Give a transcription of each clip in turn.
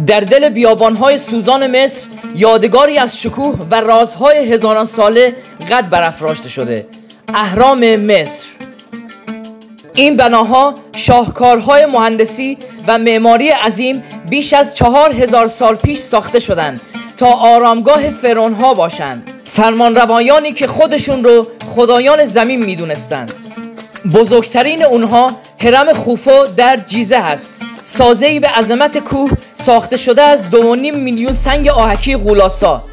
در دل بیابانهای سوزان مصر یادگاری از شکوه و رازهای هزاران ساله قد برافراشته شده. اهرام مصر. این بناها شاهکارهای مهندسی و معماری عظیم بیش از 4000 سال پیش ساخته شدند تا آرامگاه فرعونها باشند، فرمانروایانی که خودشون رو خدایان زمین میدونستند. بزرگترین اونها هرم خوفو در جیزه هست، سازه‌ای به عظمت کوه ساخته شده از 2.5 میلیون سنگ آهکی غولاسا.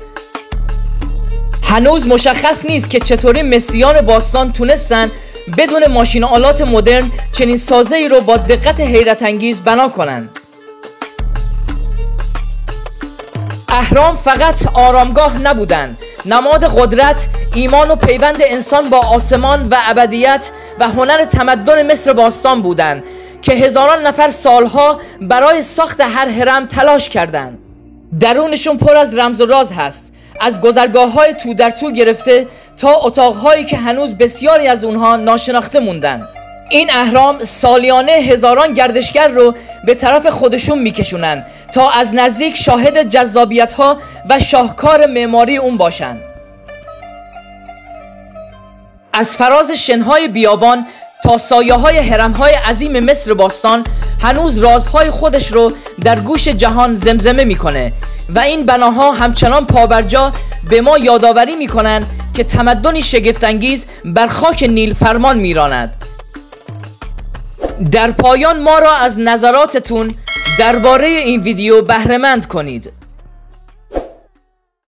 هنوز مشخص نیست که چطوری مصریان باستان تونستن بدون ماشین آلات مدرن چنین سازه‌ای رو با دقت حیرت انگیز بنا کنن. اهرام فقط آرامگاه نبودن، نماد قدرت، ایمان و پیوند انسان با آسمان و ابدیت و هنر تمدن مصر باستان بودند که هزاران نفر سالها برای ساخت هر هرم تلاش کردند. درونشون پر از رمز و راز هست، از گذرگاه‌های تو در تو گرفته تا اتاق‌هایی که هنوز بسیاری از اونها ناشناخته موندن. این اهرام سالیانه هزاران گردشگر رو به طرف خودشون میکشونن تا از نزدیک شاهد جذابیت‌ها و شاهکار معماری اون باشن. از فراز شنهای بیابان تا سایه‌های هرم‌های عظیم مصر باستان هنوز رازهای خودش رو در گوش جهان زمزمه میکنه و این بناها همچنان پابرجا به ما یادآوری میکنن که تمدنی شگفت‌انگیز بر خاک نیل فرمان میراند. در پایان ما را از نظراتتون درباره این ویدیو بهره‌مند کنید.